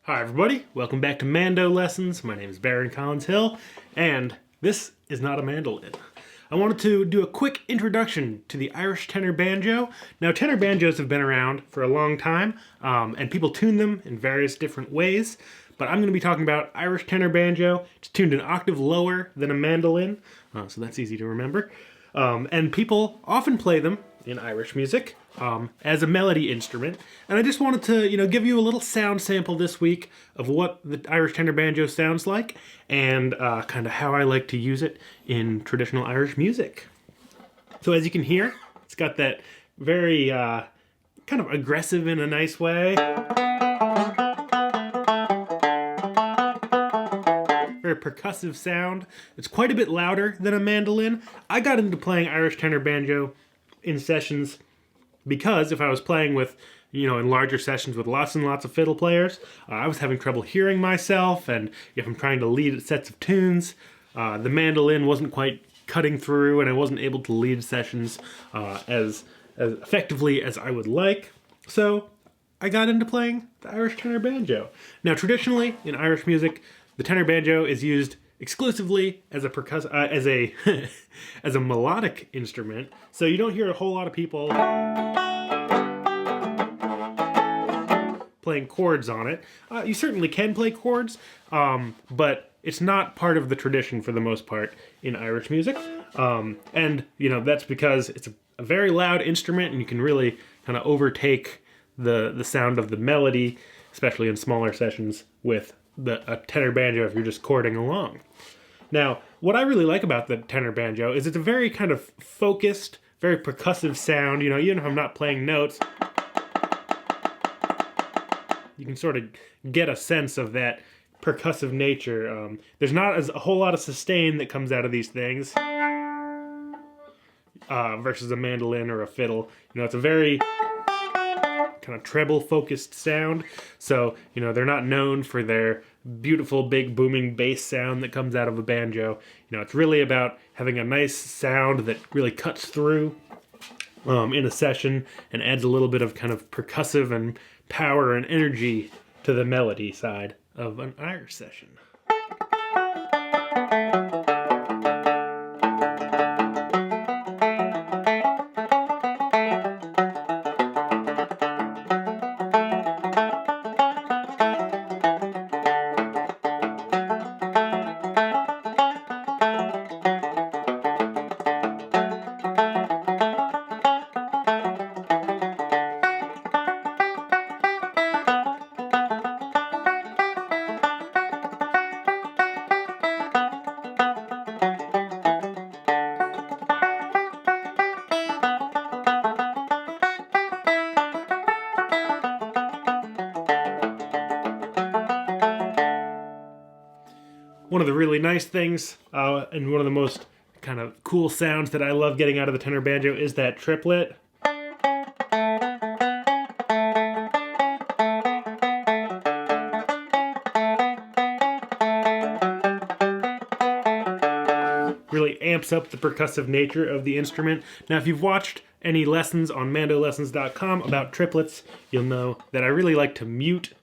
Hi everybody, welcome back to Mando Lessons. My name is Baron Collins Hill, and this is not a mandolin. I wanted to do a quick introduction to the Irish tenor banjo. Now, tenor banjos have been around for a long time, and people tune them in various different ways, but I'm going to be talking about Irish tenor banjo. It's tuned an octave lower than a mandolin, so that's easy to remember. And people often play them in Irish music as a melody instrument. And I just wanted to, give you a little sound sample this week of what the Irish tenor banjo sounds like and kind of how I like to use it in traditional Irish music. So as you can hear, it's got that very kind of aggressive in a nice way. Very percussive sound. It's quite a bit louder than a mandolin. I got into playing Irish tenor banjo in sessions because if I was playing with, in larger sessions with lots and lots of fiddle players, I was having trouble hearing myself, and if I'm trying to lead sets of tunes, the mandolin wasn't quite cutting through, and I wasn't able to lead sessions as effectively as I would like. So I got into playing the Irish tenor banjo. Now, traditionally in Irish music, the tenor banjo is used exclusively as a as a melodic instrument, so you don't hear a whole lot of people playing chords on it. You certainly can play chords, but it's not part of the tradition for the most part in Irish music. And that's because it's a very loud instrument, and you can really kind of overtake the sound of the melody, especially in smaller sessions with a tenor banjo if you're just chording along. Now, what I really like about the tenor banjo is it's a very kind of focused, very percussive sound. Even if I'm not playing notes, you can sort of get a sense of that percussive nature. There's not a whole lot of sustain that comes out of these things versus a mandolin or a fiddle. It's a very kind of treble focused sound, so they're not known for their beautiful big booming bass sound that comes out of a banjo. It's really about having a nice sound that really cuts through in a session and adds a little bit of kind of percussive and power and energy to the melody side of an Irish session. One of the really nice things, and one of the most kind of cool sounds that I love getting out of the tenor banjo is that triplet. Really amps up the percussive nature of the instrument. Now, if you've watched any lessons on mandolessons.com about triplets, you'll know that I really like to mute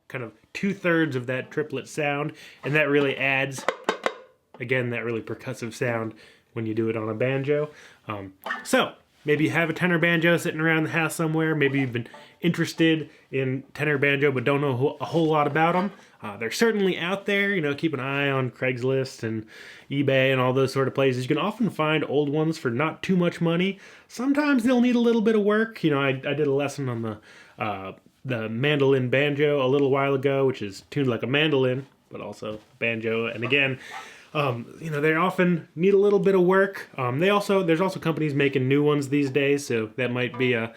kind of 2/3 of that triplet sound, and that really adds, again, that really percussive sound when you do it on a banjo. So maybe you have a tenor banjo sitting around the house somewhere. Maybe you've been interested in tenor banjo but don't know a whole lot about them. They're certainly out there. Keep an eye on Craigslist and eBay and all those sort of places. You can often find old ones for not too much money. Sometimes they'll need a little bit of work. I did a lesson on the mandolin banjo a little while ago, which is tuned like a mandolin, but also banjo. And again, They often need a little bit of work. There's also companies making new ones these days, so that might be a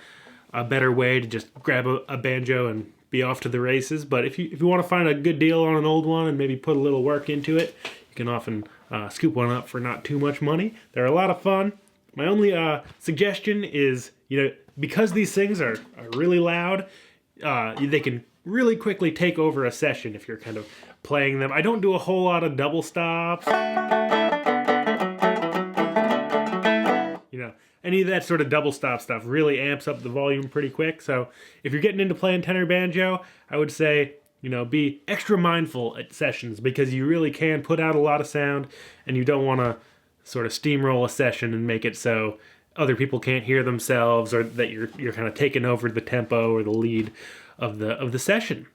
better way to just grab a banjo and be off to the races. But if you want to find a good deal on an old one and maybe put a little work into it, you can often scoop one up for not too much money. They're a lot of fun. My only suggestion is, because these things are really loud, they can really quickly take over a session if you're kind of playing them. I don't do a whole lot of double stops. Any of that sort of double stop stuff really amps up the volume pretty quick. So if you're getting into playing tenor banjo, I would say, be extra mindful at sessions, because you really can put out a lot of sound, and you don't want to sort of steamroll a session and make it so other people can't hear themselves, or that you're kind of taking over the tempo or the lead of the session.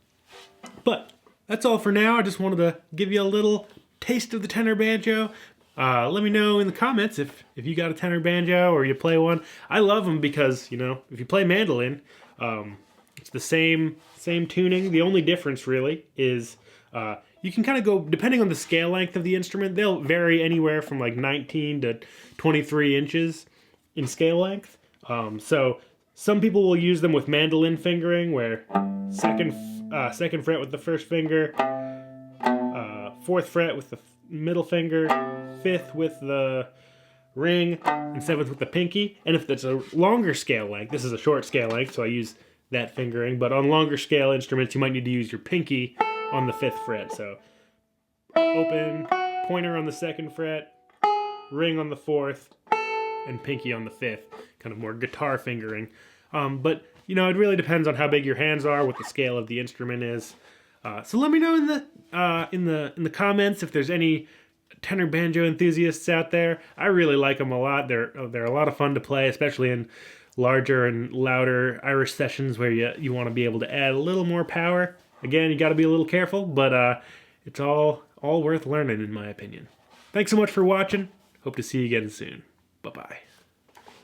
But that's all for now. I just wanted to give you a little taste of the tenor banjo. Let me know in the comments if you got a tenor banjo or you play one. I love them because, if you play mandolin, it's the same tuning. The only difference really is you can kind of go, depending on the scale length of the instrument, they'll vary anywhere from like 19 to 23 inches in scale length. So some people will use them with mandolin fingering, where second fret with the first finger, fourth fret with the middle finger, fifth with the ring, and seventh with the pinky. And if it's a longer scale length, this is a short scale length, so I use that fingering, but on longer scale instruments, you might need to use your pinky on the fifth fret. So open, pointer on the second fret, ring on the fourth, and pinky on the fifth, kind of more guitar fingering. But it really depends on how big your hands are, what the scale of the instrument is. So let me know in the comments if there's any tenor banjo enthusiasts out there. I really like them a lot. They're a lot of fun to play, especially in larger and louder Irish sessions where you want to be able to add a little more power. Again, you got to be a little careful, but it's all worth learning in my opinion. Thanks so much for watching. Hope to see you again soon. Bye-bye.